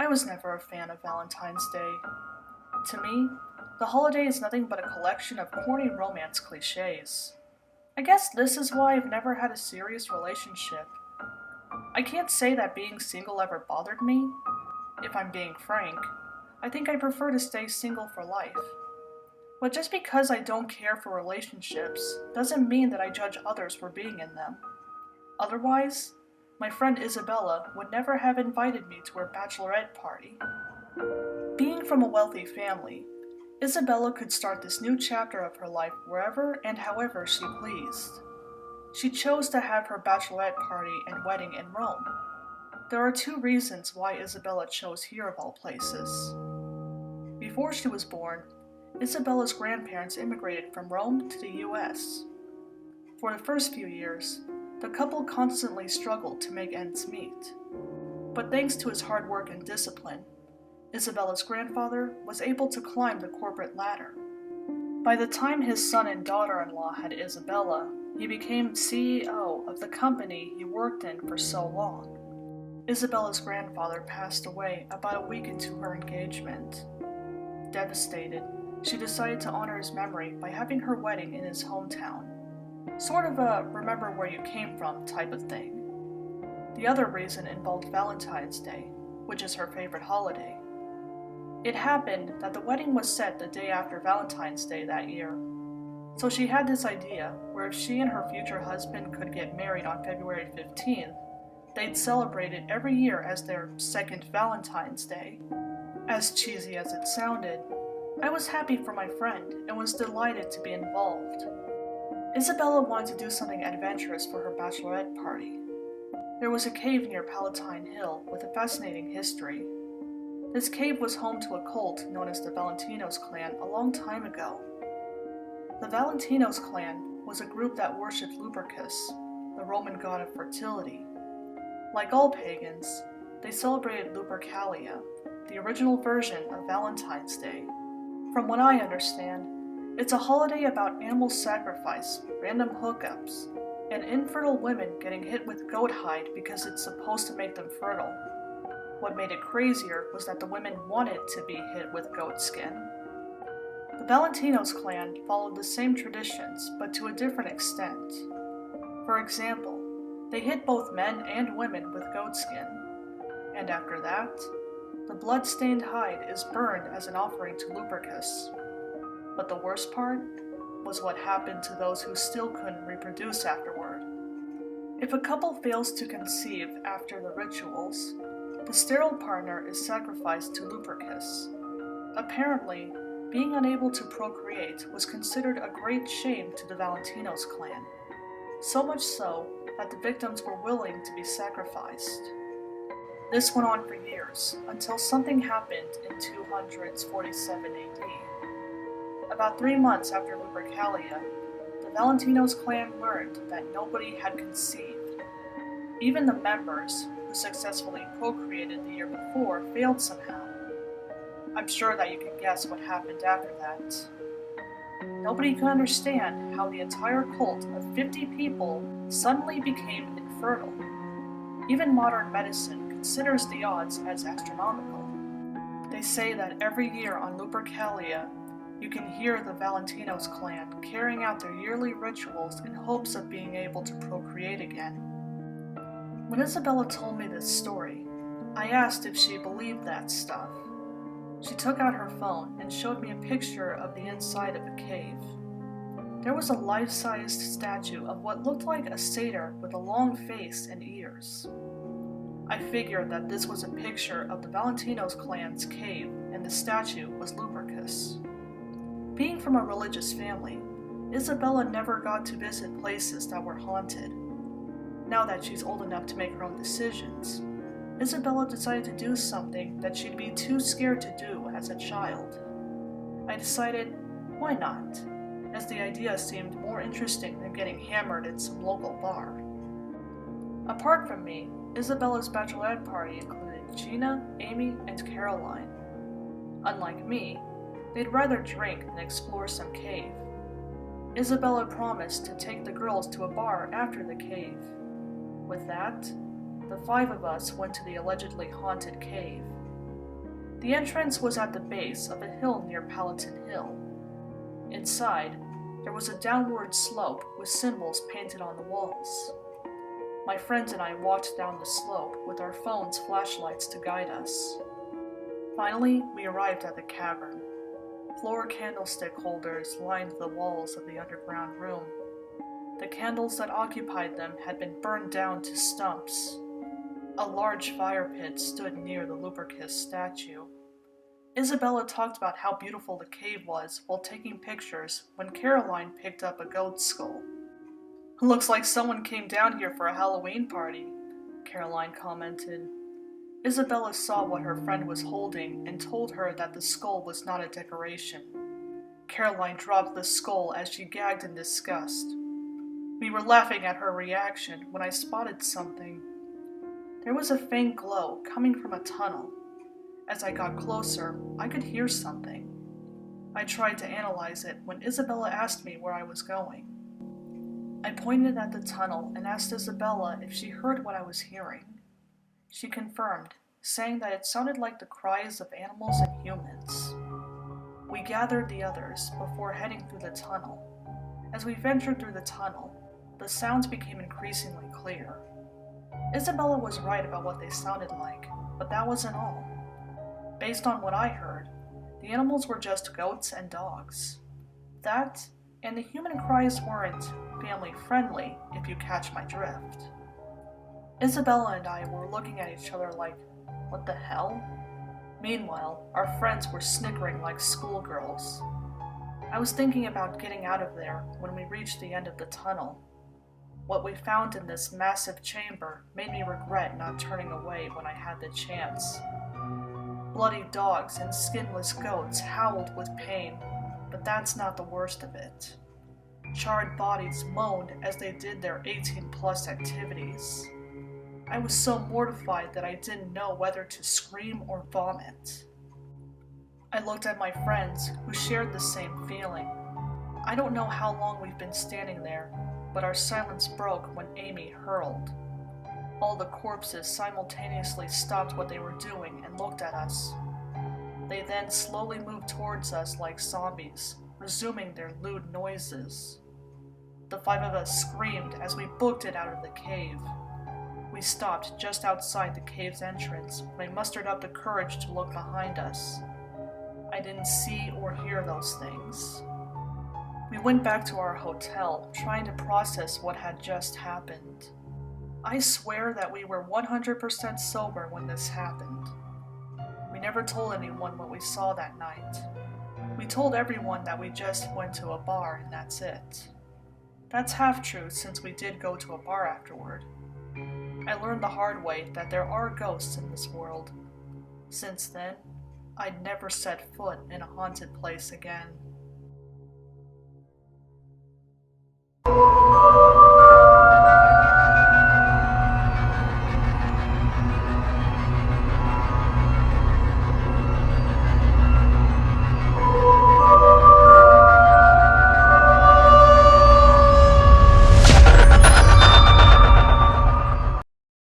I was never a fan of Valentine's Day. To me, the holiday is nothing but a collection of corny romance cliches. I guess this is why I've never had a serious relationship. I can't say that being single ever bothered me. If I'm being frank, I think I prefer to stay single for life. But just because I don't care for relationships doesn't mean that I judge others for being in them. Otherwise, my friend Isabella would never have invited me to her bachelorette party. Being from a wealthy family, Isabella could start this new chapter of her life wherever and however she pleased. She chose to have her bachelorette party and wedding in Rome. There are two reasons why Isabella chose here of all places. Before she was born, Isabella's grandparents immigrated from Rome to the US. For the first few years, the couple constantly struggled to make ends meet. But thanks to his hard work and discipline, Isabella's grandfather was able to climb the corporate ladder. By the time his son and daughter-in-law had Isabella, he became CEO of the company he worked in for so long. Isabella's grandfather passed away about a week into her engagement. Devastated, she decided to honor his memory by having her wedding in his hometown. Sort of a remember where you came from type of thing. The other reason involved Valentine's Day, which is her favorite holiday. It happened that the wedding was set the day after Valentine's Day that year. So she had this idea where if she and her future husband could get married on February 15th, they'd celebrate it every year as their second Valentine's Day. As cheesy as it sounded, I was happy for my friend and was delighted to be involved. Isabella wanted to do something adventurous for her bachelorette party. There was a cave near Palatine Hill with a fascinating history. This cave was home to a cult known as the Valentinos clan a long time ago. The Valentinos clan was a group that worshipped Lupercus, the Roman god of fertility. Like all pagans, they celebrated Lupercalia, the original version of Valentine's Day. From what I understand, it's a holiday about animal sacrifice, random hookups, and infertile women getting hit with goat hide because it's supposed to make them fertile. What made it crazier was that the women wanted to be hit with goat skin. The Valentinos clan followed the same traditions, but to a different extent. For example, they hit both men and women with goat skin, and after that, the blood-stained hide is burned as an offering to Lupercus. But the worst part was what happened to those who still couldn't reproduce afterward. If a couple fails to conceive after the rituals, the sterile partner is sacrificed to Lupercus. Apparently, being unable to procreate was considered a great shame to the Valentinos clan, so much so that the victims were willing to be sacrificed. This went on for years, until something happened in 247 AD. About 3 months after Lupercalia, the Valentinos clan learned that nobody had conceived. Even the members, who successfully procreated the year before, failed somehow. I'm sure that you can guess what happened after that. Nobody could understand how the entire cult of 50 people suddenly became infertile. Even modern medicine considers the odds as astronomical. They say that every year on Lupercalia, you can hear the Valentinos clan carrying out their yearly rituals in hopes of being able to procreate again. When Isabella told me this story, I asked if she believed that stuff. She took out her phone and showed me a picture of the inside of a cave. There was a life-sized statue of what looked like a satyr with a long face and ears. I figured that this was a picture of the Valentinos clan's cave and the statue was Lupercus. Being from a religious family, Isabella never got to visit places that were haunted. Now that she's old enough to make her own decisions, Isabella decided to do something that she'd be too scared to do as a child. I decided, why not, as the idea seemed more interesting than getting hammered at some local bar. Apart from me, Isabella's bachelorette party included Gina, Amy, and Caroline. Unlike me, they'd rather drink than explore some cave. Isabella promised to take the girls to a bar after the cave. With that, the 5 of us went to the allegedly haunted cave. The entrance was at the base of a hill near Palatine Hill. Inside, there was a downward slope with symbols painted on the walls. My friends and I walked down the slope with our phones' flashlights to guide us. Finally, we arrived at the cavern. Floor candlestick holders lined the walls of the underground room. The candles that occupied them had been burned down to stumps. A large fire pit stood near the Lupercus statue. Isabella talked about how beautiful the cave was while taking pictures when Caroline picked up a goat skull. "Looks like someone came down here for a Halloween party," Caroline commented. Isabella saw what her friend was holding and told her that the skull was not a decoration. Caroline dropped the skull as she gagged in disgust. We were laughing at her reaction when I spotted something. There was a faint glow coming from a tunnel. As I got closer, I could hear something. I tried to analyze it when Isabella asked me where I was going. I pointed at the tunnel and asked Isabella if she heard what I was hearing. She confirmed, saying that it sounded like the cries of animals and humans. We gathered the others before heading through the tunnel. As we ventured through the tunnel, the sounds became increasingly clear. Isabella was right about what they sounded like, but that wasn't all. Based on what I heard, the animals were just goats and dogs. That, and the human cries weren't family-friendly, if you catch my drift. Isabella and I were looking at each other like, what the hell? Meanwhile, our friends were snickering like schoolgirls. I was thinking about getting out of there when we reached the end of the tunnel. What we found in this massive chamber made me regret not turning away when I had the chance. Bloody dogs and skinless goats howled with pain, but that's not the worst of it. Charred bodies moaned as they did their 18+ activities. I was so mortified that I didn't know whether to scream or vomit. I looked at my friends, who shared the same feeling. I don't know how long we've been standing there, but our silence broke when Amy hurled. All the corpses simultaneously stopped what they were doing and looked at us. They then slowly moved towards us like zombies, resuming their lewd noises. The 5 of us screamed as we booked it out of the cave. We stopped just outside the cave's entrance when I mustered up the courage to look behind us. I didn't see or hear those things. We went back to our hotel, trying to process what had just happened. I swear that we were 100% sober when this happened. We never told anyone what we saw that night. We told everyone that we just went to a bar and that's it. That's half true since we did go to a bar afterward. I learned the hard way that there are ghosts in this world. Since then, I'd never set foot in a haunted place again.